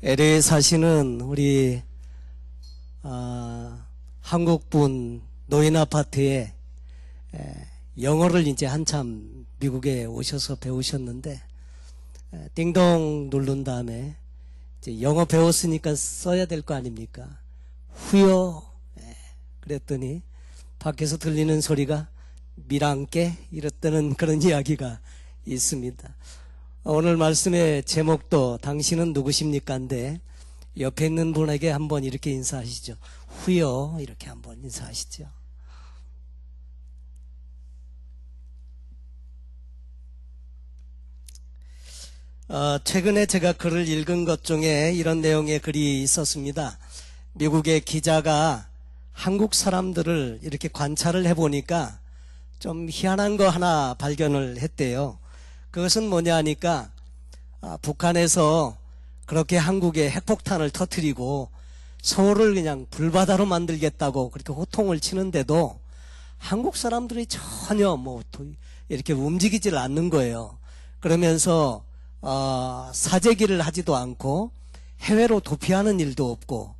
LA에 사시는 우리 한국분 노인 아파트에 영어를 이제 한참 미국에 오셔서 배우셨는데 띵동 누른 다음에 이제 영어 배웠으니까 써야 될 거 아닙니까? 후요. 그랬더니 밖에서 들리는 소리가 미랑께 이랬다는 그런 이야기가 있습니다. 오늘 말씀의 제목도 당신은 누구십니까인데 옆에 있는 분에게 한번 이렇게 인사하시죠. 후요. 이렇게 한번 인사하시죠. 최근에 제가 글을 읽은 것 중에 이런 내용의 글이 있었습니다. 미국의 기자가 한국 사람들을 이렇게 관찰을 해보니까 좀 희한한 거 하나 발견을 했대요. 그것은 뭐냐 하니까 북한에서 그렇게 한국에 핵폭탄을 터뜨리고 서울을 그냥 불바다로 만들겠다고 그렇게 호통을 치는데도 한국 사람들이 전혀 이렇게 움직이질 않는 거예요. 그러면서 사재기를 하지도 않고 해외로 도피하는 일도 없고,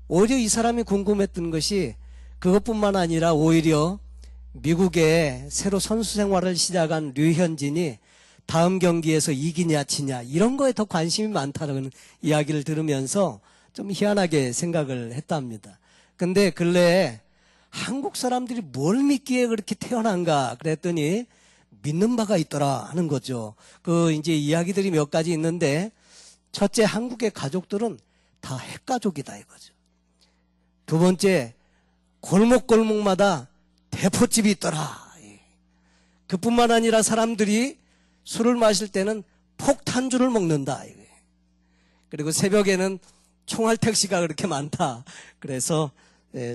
오히려 이 사람이 궁금했던 것이 그것뿐만 아니라 오히려 미국에 새로 선수 생활을 시작한 류현진이 다음 경기에서 이기냐 지냐 이런 거에 더 관심이 많다는 이야기를 들으면서 좀 희한하게 생각을 했답니다. 근데 근래에 한국 사람들이 뭘 믿기에 그렇게 태어난가 그랬더니 믿는 바가 있더라 하는 거죠. 이제 이야기들이 몇 가지 있는데, 첫째, 한국의 가족들은 다 핵가족이다 이거죠. 두 번째, 골목골목마다 대포집이 있더라. 그뿐만 아니라 사람들이 술을 마실 때는 폭탄주를 먹는다. 그리고 새벽에는 총알 택시가 그렇게 많다. 그래서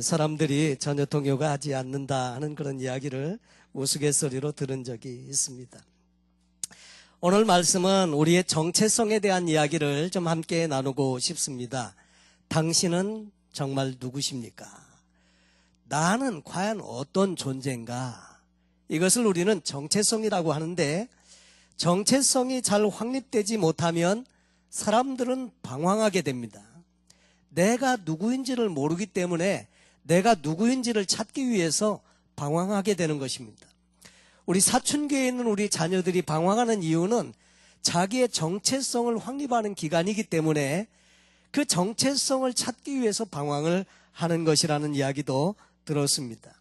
사람들이 전혀 동요가 하지 않는다 하는 그런 이야기를 우스갯소리로 들은 적이 있습니다. 오늘 말씀은 우리의 정체성에 대한 이야기를 좀 함께 나누고 싶습니다. 당신은 정말 누구십니까? 나는 과연 어떤 존재인가? 이것을 우리는 정체성이라고 하는데, 정체성이 잘 확립되지 못하면 사람들은 방황하게 됩니다. 내가 누구인지를 모르기 때문에 내가 누구인지를 찾기 위해서 방황하게 되는 것입니다. 우리 사춘기에 있는 우리 자녀들이 방황하는 이유는 자기의 정체성을 확립하는 기간이기 때문에 그 정체성을 찾기 위해서 방황을 하는 것이라는 이야기도 들었습니다.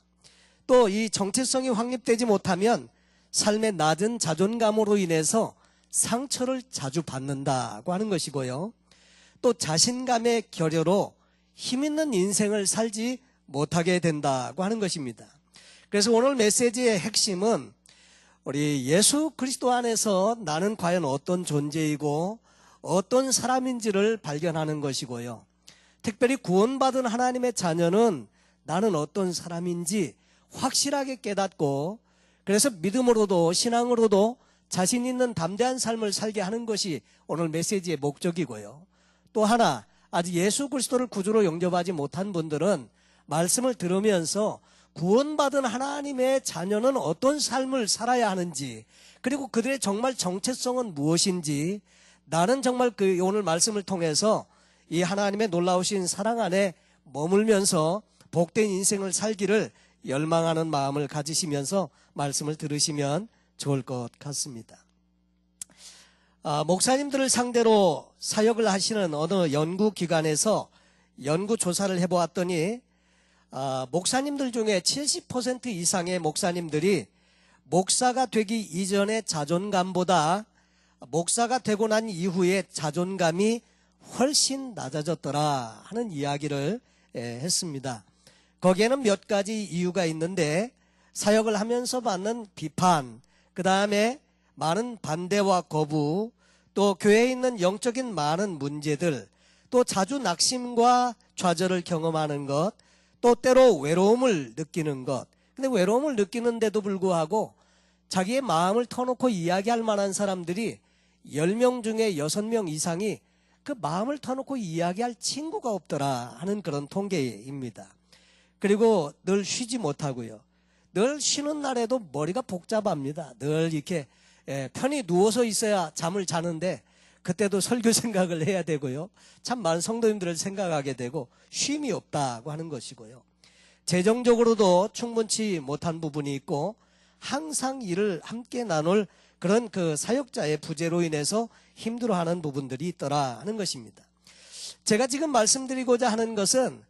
또 이 정체성이 확립되지 못하면 삶의 낮은 자존감으로 인해서 상처를 자주 받는다고 하는 것이고요. 또 자신감의 결여로 힘있는 인생을 살지 못하게 된다고 하는 것입니다. 그래서 오늘 메시지의 핵심은 우리 예수 그리스도 안에서 나는 과연 어떤 존재이고 어떤 사람인지를 발견하는 것이고요. 특별히 구원받은 하나님의 자녀는 나는 어떤 사람인지 확실하게 깨닫고, 그래서 믿음으로도 신앙으로도 자신 있는 담대한 삶을 살게 하는 것이 오늘 메시지의 목적이고요. 또 하나, 아직 예수 그리스도를 구주로 영접하지 못한 분들은 말씀을 들으면서 구원받은 하나님의 자녀는 어떤 삶을 살아야 하는지, 그리고 그들의 정말 정체성은 무엇인지, 나는 정말 오늘 말씀을 통해서 이 하나님의 놀라우신 사랑 안에 머물면서 복된 인생을 살기를 열망하는 마음을 가지시면서 말씀을 들으시면 좋을 것 같습니다. 목사님들을 상대로 사역을 하시는 어느 연구기관에서 연구조사를 해보았더니 목사님들 중에 70% 이상의 목사님들이 목사가 되기 이전의 자존감보다 목사가 되고 난 이후의 자존감이 훨씬 낮아졌더라 하는 이야기를 했습니다. 거기에는 몇 가지 이유가 있는데, 사역을 하면서 받는 비판, 그 다음에 많은 반대와 거부, 또 교회에 있는 영적인 많은 문제들, 또 자주 낙심과 좌절을 경험하는 것, 또 때로 외로움을 느끼는 것. 근데 외로움을 느끼는데도 불구하고 자기의 마음을 터놓고 이야기할 만한 사람들이 10명 중에 6명 이상이 그 마음을 터놓고 이야기할 친구가 없더라 하는 그런 통계입니다. 그리고 늘 쉬지 못하고요. 늘 쉬는 날에도 머리가 복잡합니다. 늘 이렇게 편히 누워서 있어야 잠을 자는데 그때도 설교 생각을 해야 되고요. 참 많은 성도님들을 생각하게 되고 쉼이 없다고 하는 것이고요. 재정적으로도 충분치 못한 부분이 있고 항상 일을 함께 나눌 그런 그 사역자의 부재로 인해서 힘들어하는 부분들이 있더라 하는 것입니다. 제가 지금 말씀드리고자 하는 것은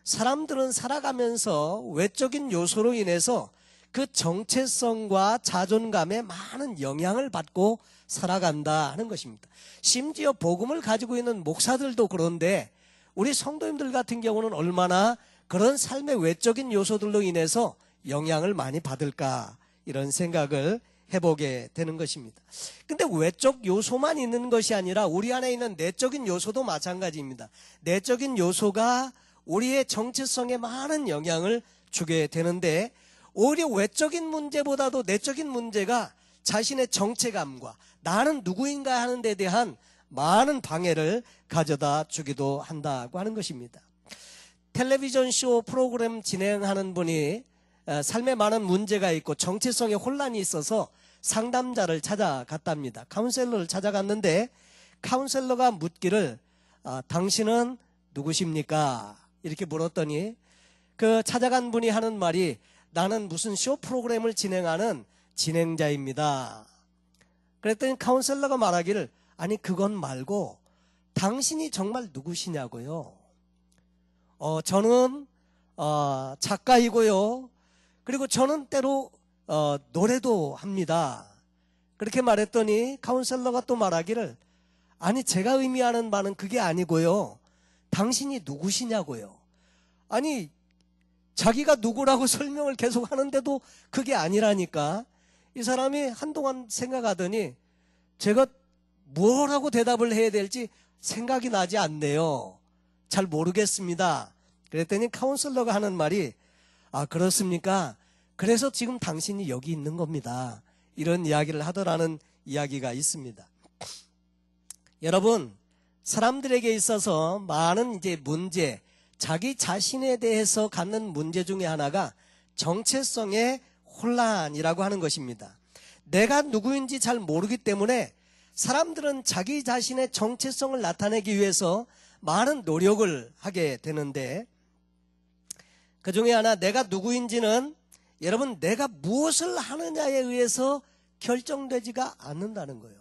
사람들은 살아가면서 외적인 요소로 인해서 그 정체성과 자존감에 많은 영향을 받고 살아간다 하는 것입니다. 심지어 복음을 가지고 있는 목사들도 그런데 우리 성도님들 같은 경우는 얼마나 그런 삶의 외적인 요소들로 인해서 영향을 많이 받을까 이런 생각을 해보게 되는 것입니다. 근데 외적 요소만 있는 것이 아니라 우리 안에 있는 내적인 요소도 마찬가지입니다. 내적인 요소가 우리의 정체성에 많은 영향을 주게 되는데 오히려 외적인 문제보다도 내적인 문제가 자신의 정체감과 나는 누구인가 하는 데 대한 많은 방해를 가져다 주기도 한다고 하는 것입니다. 텔레비전 쇼 프로그램 진행하는 분이 삶에 많은 문제가 있고 정체성에 혼란이 있어서 상담자를 찾아갔답니다. 카운셀러를 찾아갔는데 카운셀러가 묻기를 당신은 누구십니까? 이렇게 물었더니 그 찾아간 분이 하는 말이 나는 무슨 쇼 프로그램을 진행하는 진행자입니다. 그랬더니 카운셀러가 말하기를 아니 그건 말고 당신이 정말 누구시냐고요. 저는 작가이고요. 그리고 저는 때로 노래도 합니다. 그렇게 말했더니 카운셀러가 또 말하기를 아니 제가 의미하는 바는 그게 아니고요. 당신이 누구시냐고요. 아니 자기가 누구라고 설명을 계속 하는데도 그게 아니라니까. 이 사람이 한동안 생각하더니 제가 뭐라고 대답을 해야 될지 생각이 나지 않네요. 잘 모르겠습니다. 그랬더니 카운sel러가 하는 말이 그렇습니까? 그래서 지금 당신이 여기 있는 겁니다. 이런 이야기를 하더라는 이야기가 있습니다. 여러분, 사람들에게 있어서 많은 이제 문제, 자기 자신에 대해서 갖는 문제 중에 하나가 정체성의 혼란이라고 하는 것입니다. 내가 누구인지 잘 모르기 때문에 사람들은 자기 자신의 정체성을 나타내기 위해서 많은 노력을 하게 되는데 그 중에 하나 내가 누구인지는 여러분 내가 무엇을 하느냐에 의해서 결정되지가 않는다는 거예요.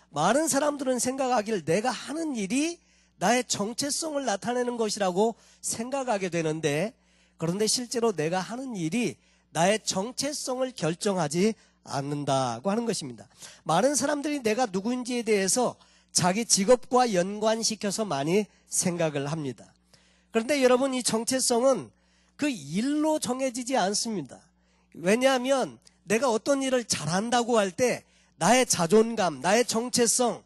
많은 사람들은 생각하기를 내가 하는 일이 나의 정체성을 나타내는 것이라고 생각하게 되는데 그런데 실제로 내가 하는 일이 나의 정체성을 결정하지 않는다고 하는 것입니다. 많은 사람들이 내가 누구인지에 대해서 자기 직업과 연관시켜서 많이 생각을 합니다. 그런데 여러분 이 정체성은 그 일로 정해지지 않습니다. 왜냐하면 내가 어떤 일을 잘한다고 할 때 나의 자존감, 나의 정체성,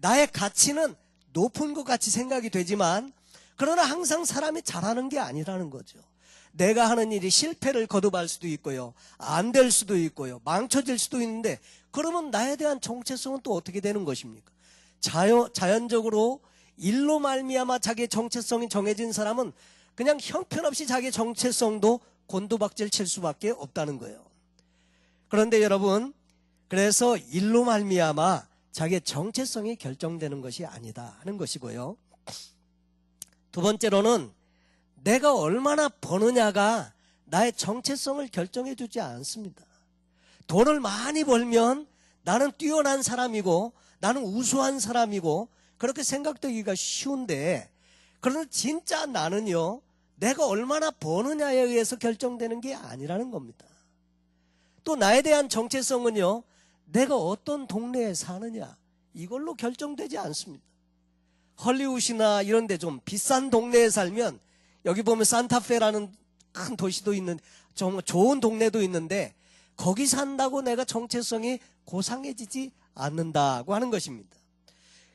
나의 가치는 높은 것 같이 생각이 되지만 그러나 항상 사람이 잘하는 게 아니라는 거죠. 내가 하는 일이 실패를 거듭할 수도 있고요. 안 될 수도 있고요. 망쳐질 수도 있는데 그러면 나에 대한 정체성은 또 어떻게 되는 것입니까? 자연적으로 일로 말미암아 자기의 정체성이 정해진 사람은 그냥 형편없이 자기의 정체성도 곤두박질 칠 수밖에 없다는 거예요. 그런데 여러분, 그래서 일로 말미암아 자기의 정체성이 결정되는 것이 아니다 하는 것이고요. 두 번째로는 내가 얼마나 버느냐가 나의 정체성을 결정해 주지 않습니다. 돈을 많이 벌면 나는 뛰어난 사람이고 나는 우수한 사람이고 그렇게 생각되기가 쉬운데 그러나 진짜 나는요 내가 얼마나 버느냐에 의해서 결정되는 게 아니라는 겁니다. 또 나에 대한 정체성은요 내가 어떤 동네에 사느냐 이걸로 결정되지 않습니다. 헐리우드나 이런 데 좀 비싼 동네에 살면 여기 보면 산타페라는 큰 도시도 있는 정말 좋은 동네도 있는데 거기 산다고 내가 정체성이 고상해지지 않는다고 하는 것입니다.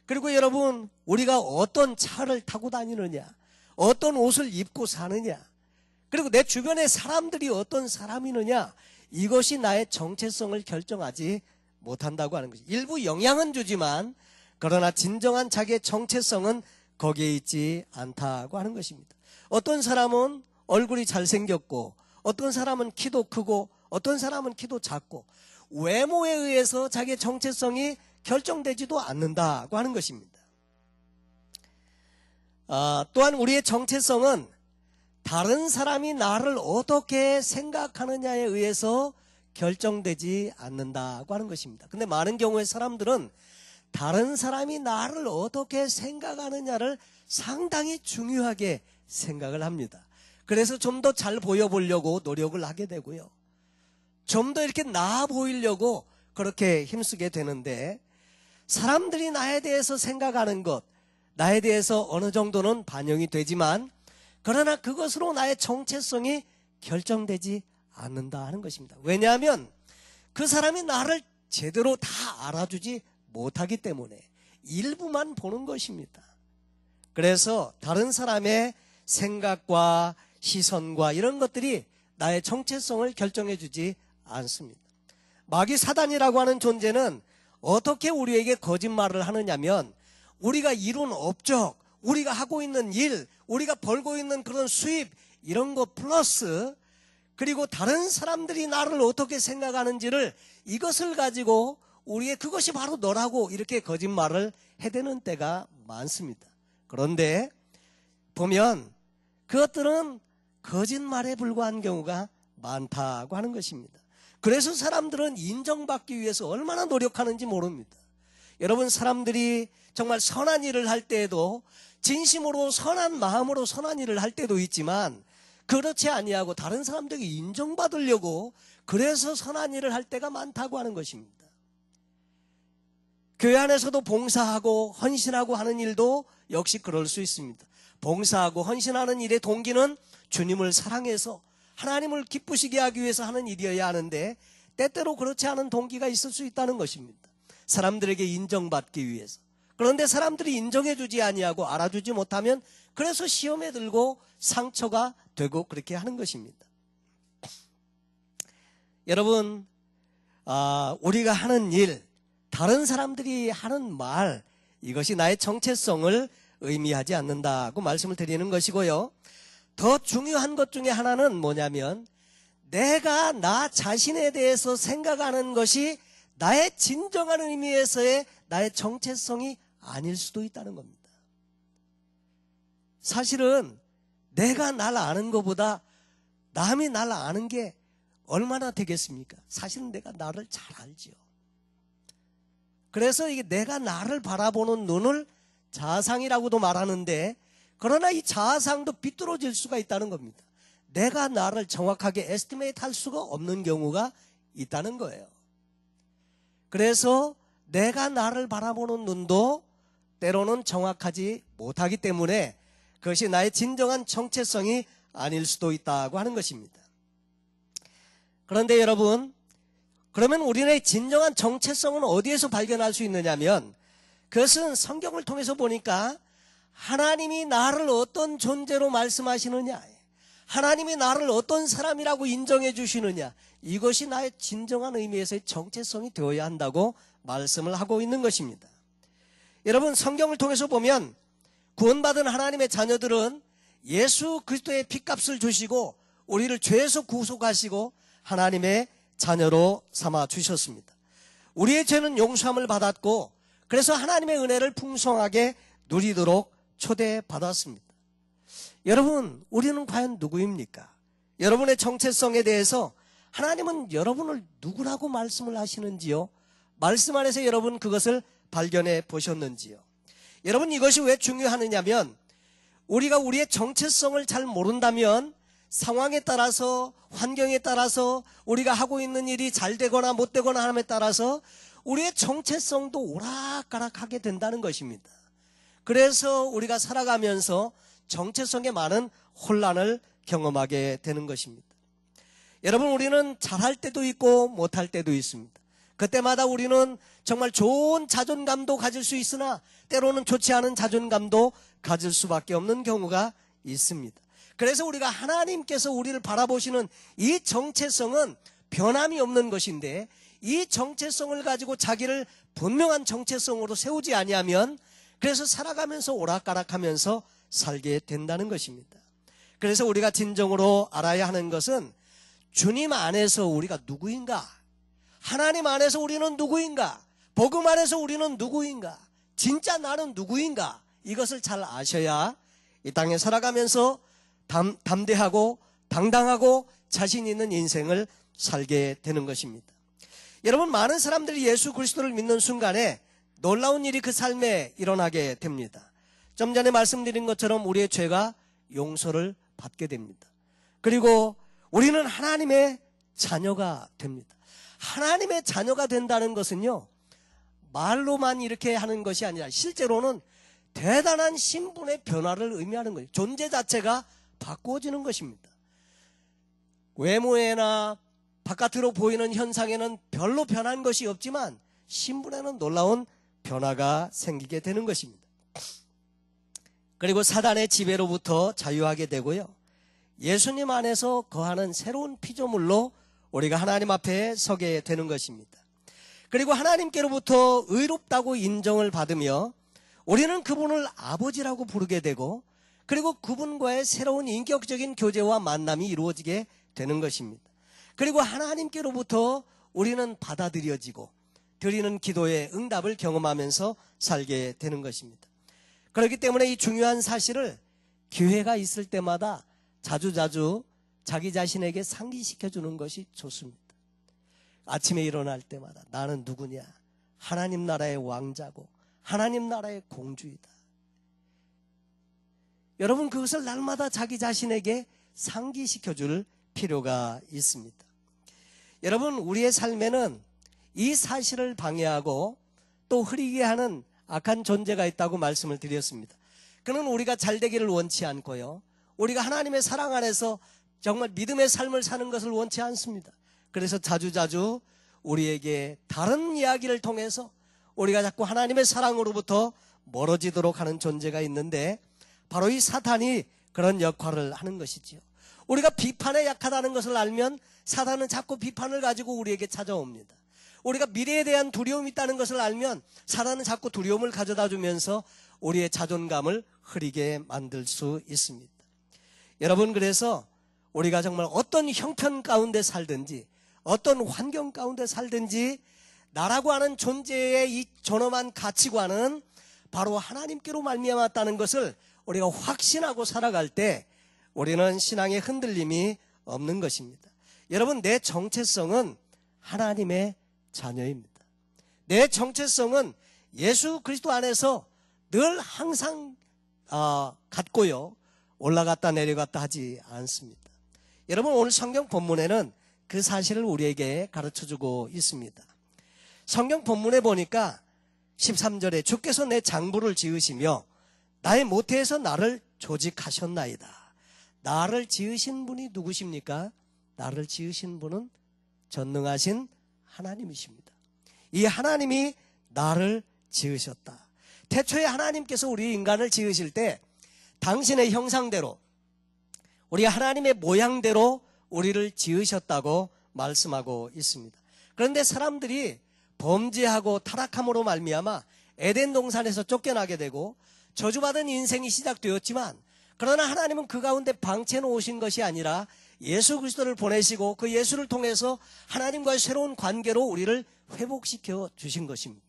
그리고 여러분 우리가 어떤 차를 타고 다니느냐 어떤 옷을 입고 사느냐 그리고 내 주변의 사람들이 어떤 사람이느냐 이것이 나의 정체성을 결정하지 못한다고 하는 것입니다. 일부 영향은 주지만 그러나 진정한 자기의 정체성은 거기에 있지 않다고 하는 것입니다. 어떤 사람은 얼굴이 잘생겼고 어떤 사람은 키도 크고 어떤 사람은 키도 작고 외모에 의해서 자기의 정체성이 결정되지도 않는다고 하는 것입니다. 또한 우리의 정체성은 다른 사람이 나를 어떻게 생각하느냐에 의해서 결정되지 않는다고 하는 것입니다. 근데 많은 경우에 사람들은 다른 사람이 나를 어떻게 생각하느냐를 상당히 중요하게 생각을 합니다. 그래서 좀 더 잘 보여보려고 노력을 하게 되고요. 좀 더 이렇게 나아 보이려고 그렇게 힘쓰게 되는데, 사람들이 나에 대해서 생각하는 것, 나에 대해서 어느 정도는 반영이 되지만, 그러나 그것으로 나의 정체성이 결정되지 않는다 하는 것입니다. 왜냐하면 그 사람이 나를 제대로 다 알아주지 못하기 때문에 일부만 보는 것입니다. 그래서 다른 사람의 생각과 시선과 이런 것들이 나의 정체성을 결정해 주지 않습니다. 마귀 사단이라고 하는 존재는 어떻게 우리에게 거짓말을 하느냐면, 우리가 이룬 업적, 우리가 하고 있는 일, 우리가 벌고 있는 그런 수입, 이런 것 플러스, 그리고 다른 사람들이 나를 어떻게 생각하는지를, 이것을 가지고 우리의 그것이 바로 너라고 이렇게 거짓말을 해대는 때가 많습니다. 그런데 보면 그것들은 거짓말에 불과한 경우가 많다고 하는 것입니다. 그래서 사람들은 인정받기 위해서 얼마나 노력하는지 모릅니다. 여러분, 사람들이 정말 선한 일을 할 때에도 진심으로 선한 마음으로 선한 일을 할 때도 있지만, 그렇지 아니하고 다른 사람들에게 인정받으려고 그래서 선한 일을 할 때가 많다고 하는 것입니다. 교회 안에서도 봉사하고 헌신하고 하는 일도 역시 그럴 수 있습니다. 봉사하고 헌신하는 일의 동기는 주님을 사랑해서 하나님을 기쁘시게 하기 위해서 하는 일이어야 하는데, 때때로 그렇지 않은 동기가 있을 수 있다는 것입니다. 사람들에게 인정받기 위해서. 그런데 사람들이 인정해주지 아니하고 알아주지 못하면 그래서 시험에 들고 상처가 되고 그렇게 하는 것입니다. 여러분, 우리가 하는 일, 다른 사람들이 하는 말, 이것이 나의 정체성을 의미하지 않는다고 말씀을 드리는 것이고요. 더 중요한 것 중에 하나는 뭐냐면, 내가 나 자신에 대해서 생각하는 것이 나의 진정한 의미에서의 나의 정체성이 아닐 수도 있다는 겁니다. 사실은 내가 날 아는 것보다 남이 날 아는 게 얼마나 되겠습니까? 사실은 내가 나를 잘 알지요. 그래서 이게 내가 나를 바라보는 눈을 자아상이라고도 말하는데, 그러나 이 자아상도 비뚤어질 수가 있다는 겁니다. 내가 나를 정확하게 에스티메이트 할 수가 없는 경우가 있다는 거예요. 그래서 내가 나를 바라보는 눈도 때로는 정확하지 못하기 때문에 그것이 나의 진정한 정체성이 아닐 수도 있다고 하는 것입니다. 그런데 여러분, 그러면 우리의 진정한 정체성은 어디에서 발견할 수 있느냐면, 그것은 성경을 통해서 보니까 하나님이 나를 어떤 존재로 말씀하시느냐, 하나님이 나를 어떤 사람이라고 인정해 주시느냐, 이것이 나의 진정한 의미에서의 정체성이 되어야 한다고 말씀을 하고 있는 것입니다. 여러분, 성경을 통해서 보면 구원받은 하나님의 자녀들은 예수 그리스도의 핏값을 주시고 우리를 죄에서 구속하시고 하나님의 자녀로 삼아 주셨습니다. 우리의 죄는 용서함을 받았고, 그래서 하나님의 은혜를 풍성하게 누리도록 초대받았습니다. 여러분, 우리는 과연 누구입니까? 여러분의 정체성에 대해서 하나님은 여러분을 누구라고 말씀을 하시는지요? 말씀 안에서 여러분 그것을 발견해 보셨는지요? 여러분, 이것이 왜 중요하느냐면, 우리가 우리의 정체성을 잘 모른다면 상황에 따라서, 환경에 따라서, 우리가 하고 있는 일이 잘 되거나 못 되거나 함에 따라서 우리의 정체성도 오락가락하게 된다는 것입니다. 그래서 우리가 살아가면서 정체성에 많은 혼란을 경험하게 되는 것입니다. 여러분, 우리는 잘할 때도 있고 못할 때도 있습니다. 그때마다 우리는 정말 좋은 자존감도 가질 수 있으나 때로는 좋지 않은 자존감도 가질 수밖에 없는 경우가 있습니다. 그래서 우리가 하나님께서 우리를 바라보시는 이 정체성은 변함이 없는 것인데, 이 정체성을 가지고 자기를 분명한 정체성으로 세우지 아니하면 그래서 살아가면서 오락가락하면서 살게 된다는 것입니다. 그래서 우리가 진정으로 알아야 하는 것은 주님 안에서 우리가 누구인가, 하나님 안에서 우리는 누구인가, 복음 안에서 우리는 누구인가? 진짜 나는 누구인가? 이것을 잘 아셔야 이 땅에 살아가면서 담대하고 당당하고 자신 있는 인생을 살게 되는 것입니다. 여러분, 많은 사람들이 예수 그리스도를 믿는 순간에 놀라운 일이 그 삶에 일어나게 됩니다. 좀 전에 말씀드린 것처럼 우리의 죄가 용서를 받게 됩니다. 그리고 우리는 하나님의 자녀가 됩니다. 하나님의 자녀가 된다는 것은요, 말로만 이렇게 하는 것이 아니라 실제로는 대단한 신분의 변화를 의미하는 거예요. 존재 자체가 바꾸어지는 것입니다. 외모에나 바깥으로 보이는 현상에는 별로 변한 것이 없지만 신분에는 놀라운 변화가 생기게 되는 것입니다. 그리고 사단의 지배로부터 자유하게 되고요, 예수님 안에서 거하는 새로운 피조물로 우리가 하나님 앞에 서게 되는 것입니다. 그리고 하나님께로부터 의롭다고 인정을 받으며 우리는 그분을 아버지라고 부르게 되고, 그리고 그분과의 새로운 인격적인 교제와 만남이 이루어지게 되는 것입니다. 그리고 하나님께로부터 우리는 받아들여지고 드리는 기도의 응답을 경험하면서 살게 되는 것입니다. 그렇기 때문에 이 중요한 사실을 기회가 있을 때마다 자주자주 자기 자신에게 상기시켜 주는 것이 좋습니다. 아침에 일어날 때마다 나는 누구냐? 하나님 나라의 왕자고 하나님 나라의 공주이다. 여러분, 그것을 날마다 자기 자신에게 상기시켜 줄 필요가 있습니다. 여러분, 우리의 삶에는 이 사실을 방해하고 또 흐리게 하는 악한 존재가 있다고 말씀을 드렸습니다. 그는 우리가 잘 되기를 원치 않고요, 우리가 하나님의 사랑 안에서 정말 믿음의 삶을 사는 것을 원치 않습니다. 그래서 자주자주 우리에게 다른 이야기를 통해서 우리가 자꾸 하나님의 사랑으로부터 멀어지도록 하는 존재가 있는데, 바로 이 사탄이 그런 역할을 하는 것이지요. 우리가 비판에 약하다는 것을 알면 사탄은 자꾸 비판을 가지고 우리에게 찾아옵니다. 우리가 미래에 대한 두려움이 있다는 것을 알면 사탄은 자꾸 두려움을 가져다 주면서 우리의 자존감을 흐리게 만들 수 있습니다. 여러분, 그래서 우리가 정말 어떤 형편 가운데 살든지 어떤 환경 가운데 살든지 나라고 하는 존재의 이 존엄한 가치관은 바로 하나님께로 말미암았다는 것을 우리가 확신하고 살아갈 때 우리는 신앙의 흔들림이 없는 것입니다. 여러분, 내 정체성은 하나님의 자녀입니다. 내 정체성은 예수 그리스도 안에서 늘 항상 같고요, 올라갔다 내려갔다 하지 않습니다. 여러분, 오늘 성경 본문에는 그 사실을 우리에게 가르쳐주고 있습니다. 성경 본문에 보니까 13절에 주께서 내 장부를 지으시며 나의 모태에서 나를 조직하셨나이다. 나를 지으신 분이 누구십니까? 나를 지으신 분은 전능하신 하나님이십니다. 이 하나님이 나를 지으셨다. 태초에 하나님께서 우리 인간을 지으실 때 당신의 형상대로, 우리가 하나님의 모양대로 우리를 지으셨다고 말씀하고 있습니다. 그런데 사람들이 범죄하고 타락함으로 말미암아 에덴 동산에서 쫓겨나게 되고 저주받은 인생이 시작되었지만, 그러나 하나님은 그 가운데 방치해 놓으신 것이 아니라 예수 그리스도를 보내시고 그 예수를 통해서 하나님과의 새로운 관계로 우리를 회복시켜 주신 것입니다.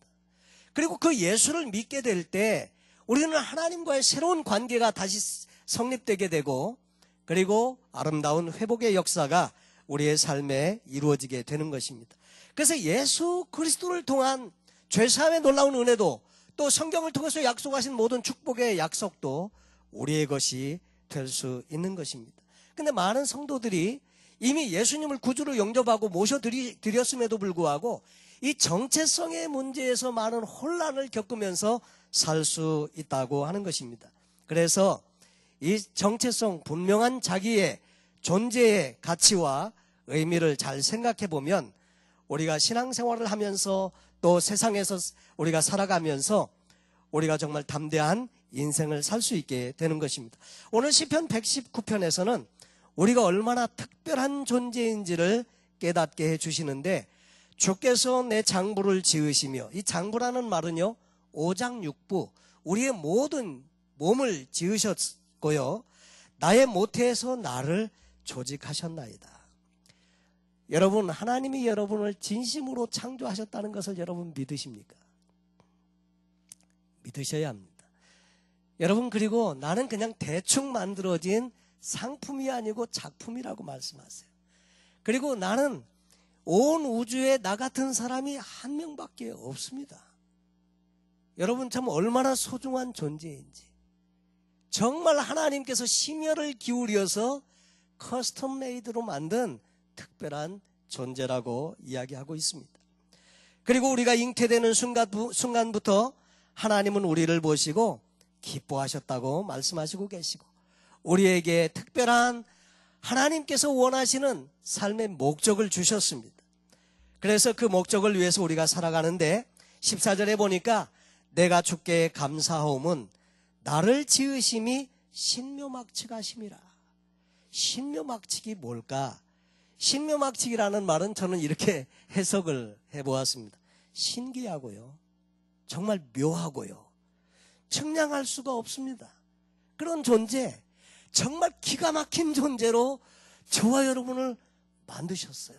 그리고 그 예수를 믿게 될 때 우리는 하나님과의 새로운 관계가 다시 성립되게 되고, 그리고 아름다운 회복의 역사가 우리의 삶에 이루어지게 되는 것입니다. 그래서 예수 그리스도를 통한 죄사함의 놀라운 은혜도, 또 성경을 통해서 약속하신 모든 축복의 약속도 우리의 것이 될 수 있는 것입니다. 근데 많은 성도들이 이미 예수님을 구주로 영접하고 모셔드렸음에도 불구하고 이 정체성의 문제에서 많은 혼란을 겪으면서 살 수 있다고 하는 것입니다. 그래서 이 정체성, 분명한 자기의 존재의 가치와 의미를 잘 생각해 보면 우리가 신앙생활을 하면서 또 세상에서 우리가 살아가면서 우리가 정말 담대한 인생을 살 수 있게 되는 것입니다. 오늘 시편 119편에서는 우리가 얼마나 특별한 존재인지를 깨닫게 해주시는데, 주께서 내 장부를 지으시며, 이 장부라는 말은요, 오장육부, 우리의 모든 몸을 지으셨고요, 나의 모태에서 나를 조직하셨나이다. 여러분, 하나님이 여러분을 진심으로 창조하셨다는 것을 여러분 믿으십니까? 믿으셔야 합니다. 여러분, 그리고 나는 그냥 대충 만들어진 상품이 아니고 작품이라고 말씀하세요. 그리고 나는 온 우주에 나 같은 사람이 한 명밖에 없습니다. 여러분, 참 얼마나 소중한 존재인지. 정말 하나님께서 심혈을 기울여서 커스텀 메이드로 만든 특별한 존재라고 이야기하고 있습니다. 그리고 우리가 잉태되는 순간부터 하나님은 우리를 보시고 기뻐하셨다고 말씀하시고 계시고, 우리에게 특별한 하나님께서 원하시는 삶의 목적을 주셨습니다. 그래서 그 목적을 위해서 우리가 살아가는데 14절에 보니까 내가 주께 감사하옴은 나를 지으심이 신묘막측하심이라. 신묘막측이 뭘까? 신묘막측이라는 말은 저는 이렇게 해석을 해보았습니다. 신기하고요, 정말 묘하고요, 측량할 수가 없습니다. 그런 존재, 정말 기가 막힌 존재로 저와 여러분을 만드셨어요.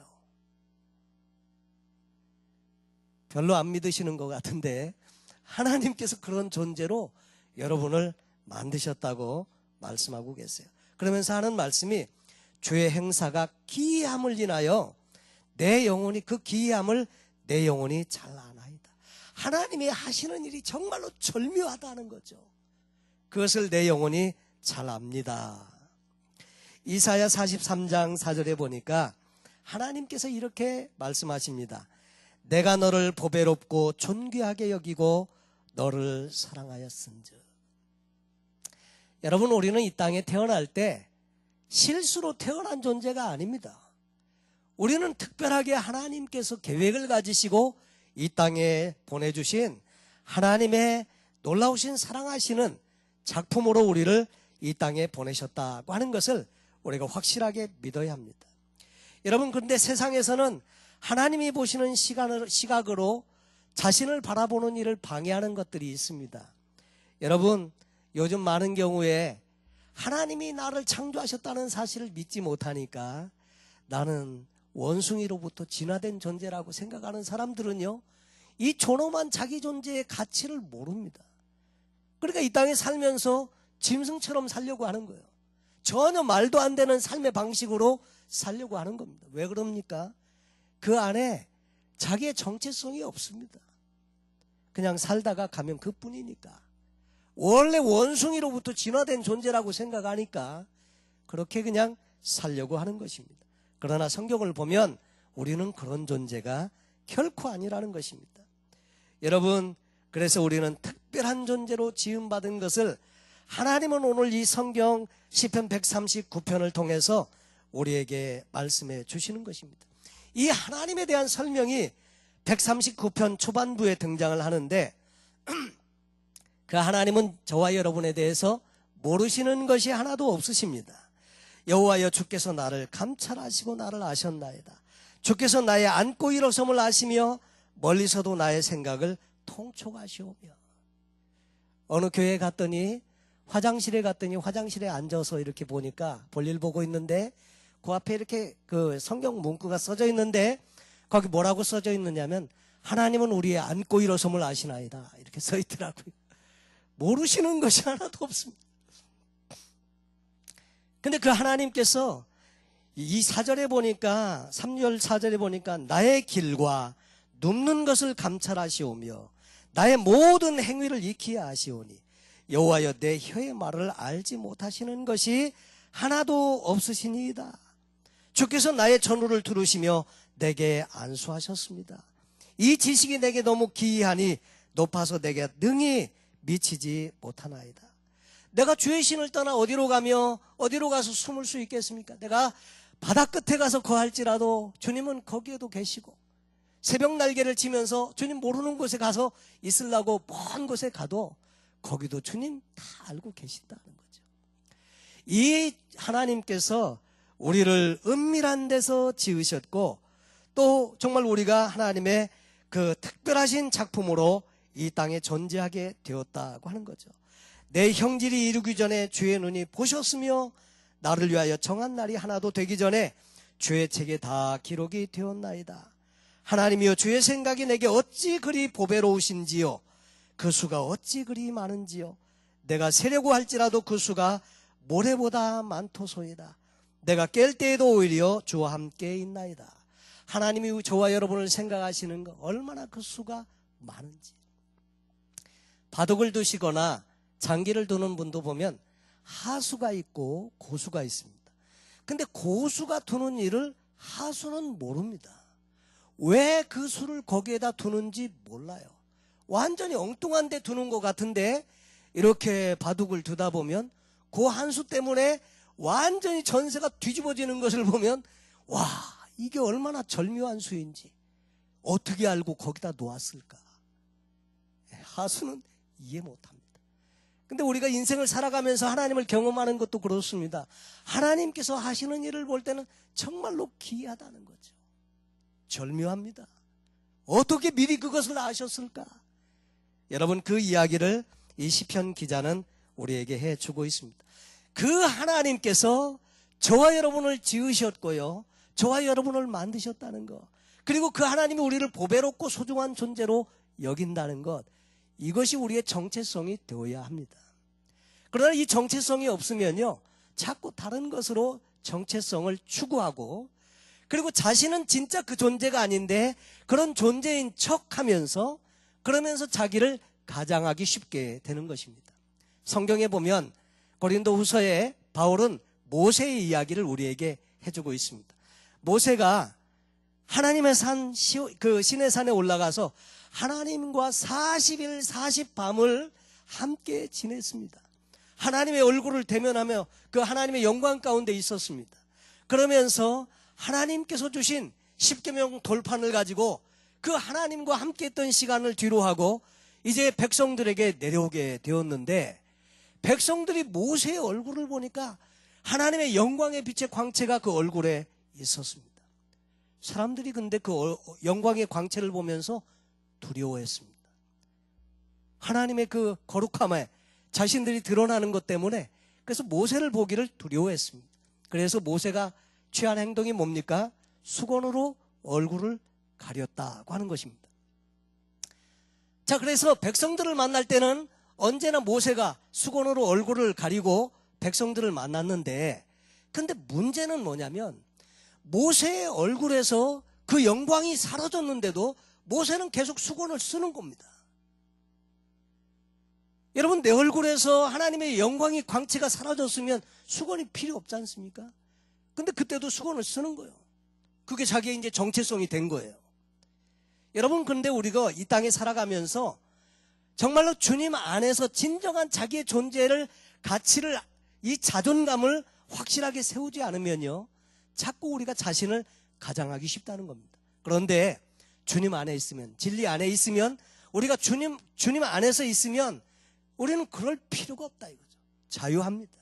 별로 안 믿으시는 것 같은데 하나님께서 그런 존재로 여러분을 만드셨다고 말씀하고 계세요. 그러면서 하는 말씀이 주의 행사가 기이함을 인하여 내 영혼이, 그 기이함을 내 영혼이 잘 아나이다. 하나님이 하시는 일이 정말로 절묘하다는 거죠. 그것을 내 영혼이 잘 압니다. 이사야 43장 4절에 보니까 하나님께서 이렇게 말씀하십니다. 내가 너를 보배롭고 존귀하게 여기고 너를 사랑하였은즉. 여러분, 우리는 이 땅에 태어날 때 실수로 태어난 존재가 아닙니다. 우리는 특별하게 하나님께서 계획을 가지시고 이 땅에 보내주신 하나님의 놀라우신 사랑하시는 작품으로 우리를 이 땅에 보내셨다고 하는 것을 우리가 확실하게 믿어야 합니다. 여러분, 그런데 세상에서는 하나님이 보시는 시각으로 자신을 바라보는 일을 방해하는 것들이 있습니다. 여러분, 요즘 많은 경우에 하나님이 나를 창조하셨다는 사실을 믿지 못하니까 나는 원숭이로부터 진화된 존재라고 생각하는 사람들은요, 이 존엄한 자기 존재의 가치를 모릅니다. 그러니까 이 땅에 살면서 짐승처럼 살려고 하는 거예요. 전혀 말도 안 되는 삶의 방식으로 살려고 하는 겁니다. 왜 그럽니까? 그 안에 자기의 정체성이 없습니다. 그냥 살다가 가면 그뿐이니까. 원래 원숭이로부터 진화된 존재라고 생각하니까 그렇게 그냥 살려고 하는 것입니다. 그러나 성경을 보면 우리는 그런 존재가 결코 아니라는 것입니다. 여러분, 그래서 우리는 특별한 존재로 지음받은 것을 하나님은 오늘 이 성경 시편 139편을 통해서 우리에게 말씀해 주시는 것입니다. 이 하나님에 대한 설명이 139편 초반부에 등장을 하는데 그 하나님은 저와 여러분에 대해서 모르시는 것이 하나도 없으십니다. 여호와여, 주께서 나를 감찰하시고 나를 아셨나이다. 주께서 나의 앉고 일어섬을 아시며 멀리서도 나의 생각을 통촉하시오며. 어느 교회에 갔더니 화장실에 앉아서 이렇게 보니까 볼일 보고 있는데 그 앞에 이렇게 그 성경 문구가 써져 있는데 거기 뭐라고 써져 있느냐면 하나님은 우리의 앉고 일어섬을 아시나이다, 이렇게 써 있더라고요. 모르시는 것이 하나도 없습니다. 근데 그 하나님께서 이 4절에 보니까, 3절 4절에 보니까 나의 길과 눕는 것을 감찰하시오며 나의 모든 행위를 익히 아시오니 여호와여, 내 혀의 말을 알지 못하시는 것이 하나도 없으시니이다. 주께서 나의 전후를 들으시며 내게 안수하셨습니다. 이 지식이 내게 너무 기이하니 높아서 내게 능히 미치지 못하나이다. 내가 주의 신을 떠나 어디로 가서 숨을 수 있겠습니까? 내가 바다 끝에 가서 거할지라도 주님은 거기에도 계시고, 새벽 날개를 치면서 주님 모르는 곳에 가서 있으려고 먼 곳에 가도 거기도 주님 다 알고 계신다는 거죠. 이 하나님께서 우리를 은밀한 데서 지으셨고 또 정말 우리가 하나님의 그 특별하신 작품으로 이 땅에 존재하게 되었다고 하는 거죠. 내 형질이 이루기 전에 주의 눈이 보셨으며 나를 위하여 정한 날이 하나도 되기 전에 주의 책에 다 기록이 되었나이다. 하나님이여, 주의 생각이 내게 어찌 그리 보배로우신지요. 그 수가 어찌 그리 많은지요. 내가 세려고 할지라도 그 수가 모래보다 많도소이다. 내가 깰 때에도 오히려 주와 함께 있나이다. 하나님이 저와 여러분을 생각하시는 거 얼마나 그 수가 많은지. 바둑을 두시거나 장기를 두는 분도 보면 하수가 있고 고수가 있습니다. 근데 고수가 두는 일을 하수는 모릅니다. 왜 그 수를 거기에다 두는지 몰라요. 완전히 엉뚱한 데 두는 것 같은데 이렇게 바둑을 두다 보면 그 한 수 때문에 완전히 전세가 뒤집어지는 것을 보면 와, 이게 얼마나 절묘한 수인지 어떻게 알고 거기다 놓았을까? 하수는 이해 못합니다. 근데 우리가 인생을 살아가면서 하나님을 경험하는 것도 그렇습니다. 하나님께서 하시는 일을 볼 때는 정말로 기이하다는 거죠. 절묘합니다. 어떻게 미리 그것을 아셨을까? 여러분, 그 이야기를 이 시편 기자는 우리에게 해주고 있습니다. 그 하나님께서 저와 여러분을 지으셨고요, 저와 여러분을 만드셨다는 것, 그리고 그 하나님이 우리를 보배롭고 소중한 존재로 여긴다는 것, 이것이 우리의 정체성이 되어야 합니다. 그러나 이 정체성이 없으면요, 자꾸 다른 것으로 정체성을 추구하고, 그리고 자신은 진짜 그 존재가 아닌데 그런 존재인 척하면서 그러면서 자기를 가장하기 쉽게 되는 것입니다. 성경에 보면 고린도후서에 바울은 모세의 이야기를 우리에게 해주고 있습니다. 모세가 하나님의 산, 그 시내산에 올라가서 하나님과 40일 40밤을 함께 지냈습니다. 하나님의 얼굴을 대면하며 그 하나님의 영광 가운데 있었습니다. 그러면서 하나님께서 주신 십계명 돌판을 가지고 그 하나님과 함께 했던 시간을 뒤로하고 이제 백성들에게 내려오게 되었는데, 백성들이 모세의 얼굴을 보니까 하나님의 영광의 빛의 광채가 그 얼굴에 있었습니다. 사람들이 근데 그 영광의 광채를 보면서 두려워했습니다. 하나님의 그 거룩함에 자신들이 드러나는 것 때문에, 그래서 모세를 보기를 두려워했습니다. 그래서 모세가 취한 행동이 뭡니까? 수건으로 얼굴을 가렸다고 하는 것입니다. 자, 그래서 백성들을 만날 때는 언제나 모세가 수건으로 얼굴을 가리고 백성들을 만났는데, 근데 문제는 뭐냐면 모세의 얼굴에서 그 영광이 사라졌는데도 모세는 계속 수건을 쓰는 겁니다. 여러분, 내 얼굴에서 하나님의 영광이 광채가 사라졌으면 수건이 필요 없지 않습니까? 근데 그때도 수건을 쓰는 거예요. 그게 자기의 이제 정체성이 된 거예요. 여러분, 근데 우리가 이 땅에 살아가면서 정말로 주님 안에서 진정한 자기의 존재를, 가치를, 이 자존감을 확실하게 세우지 않으면요, 자꾸 우리가 자신을 가장하기 쉽다는 겁니다. 그런데 주님 안에 있으면, 진리 안에 있으면, 우리가 주님 안에서 있으면 우리는 그럴 필요가 없다 이거죠. 자유합니다.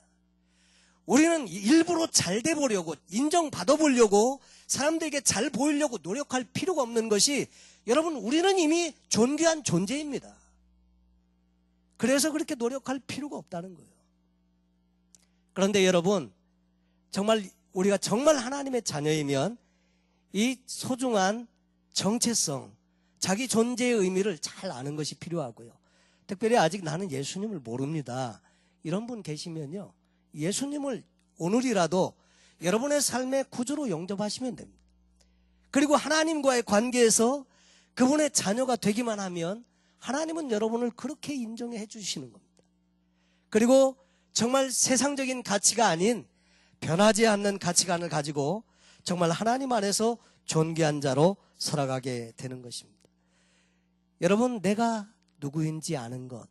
우리는 일부러 잘 돼 보려고, 인정받아 보려고, 사람들에게 잘 보이려고 노력할 필요가 없는 것이, 여러분, 우리는 이미 존귀한 존재입니다. 그래서 그렇게 노력할 필요가 없다는 거예요. 그런데 여러분, 정말 우리가 정말 하나님의 자녀이면 이 소중한 정체성, 자기 존재의 의미를 잘 아는 것이 필요하고요. 특별히 아직 나는 예수님을 모릅니다, 이런 분 계시면요, 예수님을 오늘이라도 여러분의 삶의 구주로 영접하시면 됩니다. 그리고 하나님과의 관계에서 그분의 자녀가 되기만 하면 하나님은 여러분을 그렇게 인정해 주시는 겁니다. 그리고 정말 세상적인 가치가 아닌 변하지 않는 가치관을 가지고 정말 하나님 안에서 존귀한 자로 살아가게 되는 것입니다. 여러분, 내가 누구인지 아는 것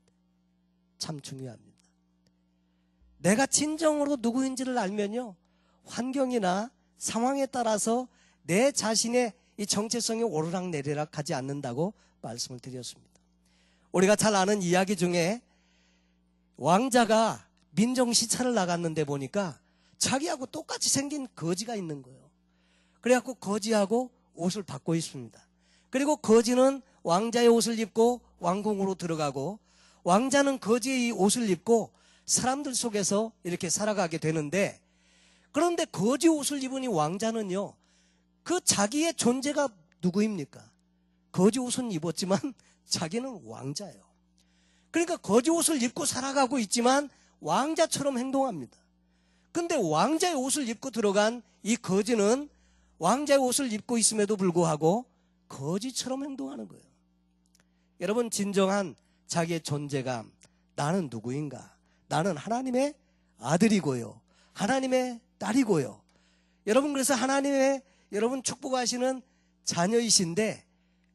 참 중요합니다. 내가 진정으로 누구인지를 알면요, 환경이나 상황에 따라서 내 자신의 이 정체성이 오르락내리락 하지 않는다고 말씀을 드렸습니다. 우리가 잘 아는 이야기 중에 왕자가 민정시찰을 나갔는데 보니까 자기하고 똑같이 생긴 거지가 있는 거예요. 그래갖고 거지하고 옷을 바꿔 입습니다. 그리고 거지는 왕자의 옷을 입고 왕궁으로 들어가고, 왕자는 거지의 이 옷을 입고 사람들 속에서 이렇게 살아가게 되는데, 그런데 거지 옷을 입은 이 왕자는요, 그 자기의 존재가 누구입니까? 거지 옷은 입었지만 자기는 왕자예요. 그러니까 거지 옷을 입고 살아가고 있지만 왕자처럼 행동합니다. 근데 왕자의 옷을 입고 들어간 이 거지는 왕자의 옷을 입고 있음에도 불구하고 거지처럼 행동하는 거예요. 여러분, 진정한 자기의 존재감, 나는 누구인가? 나는 하나님의 아들이고요, 하나님의 딸이고요. 여러분, 그래서 하나님의 여러분 축복하시는 자녀이신데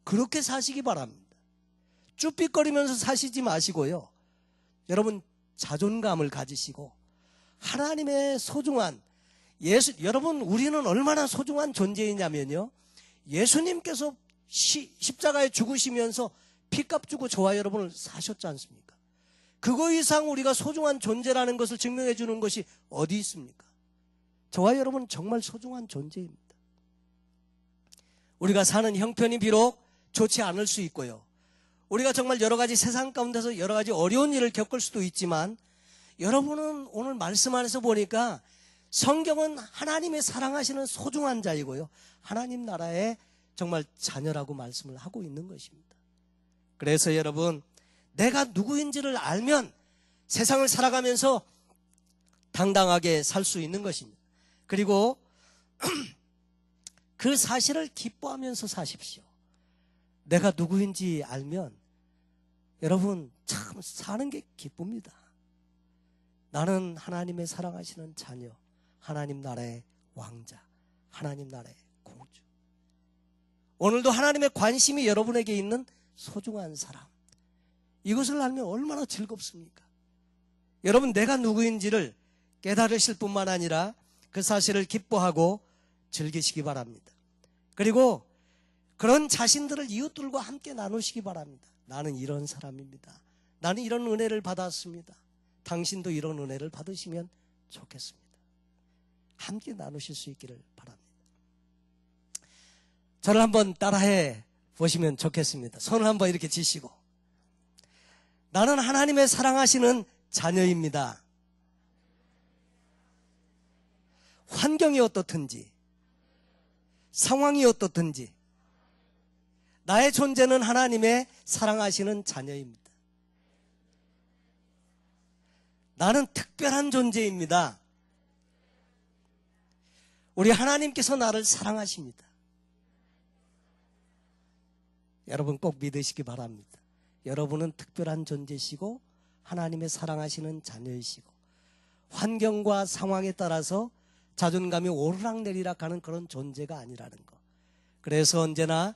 그렇게 사시기 바랍니다. 쭈삣거리면서 사시지 마시고요. 여러분, 자존감을 가지시고 하나님의 소중한 여러분, 우리는 얼마나 소중한 존재이냐면요, 예수님께서 십자가에 죽으시면서 피값 주고 저와 여러분을 사셨지 않습니까? 그거 이상 우리가 소중한 존재라는 것을 증명해 주는 것이 어디 있습니까? 저와 여러분은 정말 소중한 존재입니다. 우리가 사는 형편이 비록 좋지 않을 수 있고요, 우리가 정말 여러 가지 세상 가운데서 여러 가지 어려운 일을 겪을 수도 있지만, 여러분은 오늘 말씀 안에서 보니까 성경은 하나님의 사랑하시는 소중한 자이고요, 하나님 나라의 정말 자녀라고 말씀을 하고 있는 것입니다. 그래서 여러분, 내가 누구인지를 알면 세상을 살아가면서 당당하게 살 수 있는 것입니다. 그리고 그 사실을 기뻐하면서 사십시오. 내가 누구인지 알면 여러분 참 사는 게 기쁩니다. 나는 하나님의 사랑하시는 자녀, 하나님 나라의 왕자, 하나님 나라의 공주. 오늘도 하나님의 관심이 여러분에게 있는 소중한 사람, 이것을 알면 얼마나 즐겁습니까? 여러분, 내가 누구인지를 깨달으실 뿐만 아니라 그 사실을 기뻐하고 즐기시기 바랍니다. 그리고 그런 자신들을 이웃들과 함께 나누시기 바랍니다. 나는 이런 사람입니다. 나는 이런 은혜를 받았습니다. 당신도 이런 은혜를 받으시면 좋겠습니다. 함께 나누실 수 있기를 바랍니다. 저를 한번 따라해 보시면 좋겠습니다. 손을 한번 이렇게 지시고, 나는 하나님의 사랑하시는 자녀입니다. 환경이 어떻든지, 상황이 어떻든지, 나의 존재는 하나님의 사랑하시는 자녀입니다. 나는 특별한 존재입니다. 우리 하나님께서 나를 사랑하십니다. 여러분 꼭 믿으시기 바랍니다. 여러분은 특별한 존재시고 하나님의 사랑하시는 자녀이시고, 환경과 상황에 따라서 자존감이 오르락내리락 하는 그런 존재가 아니라는 것. 그래서 언제나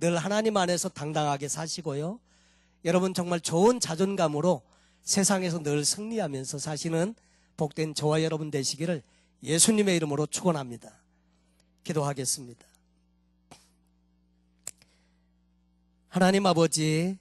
늘 하나님 안에서 당당하게 사시고요, 여러분 정말 좋은 자존감으로 세상에서 늘 승리하면서 사시는 복된 저와 여러분 되시기를 예수님의 이름으로 축원합니다. 기도하겠습니다. 하나님 아버지,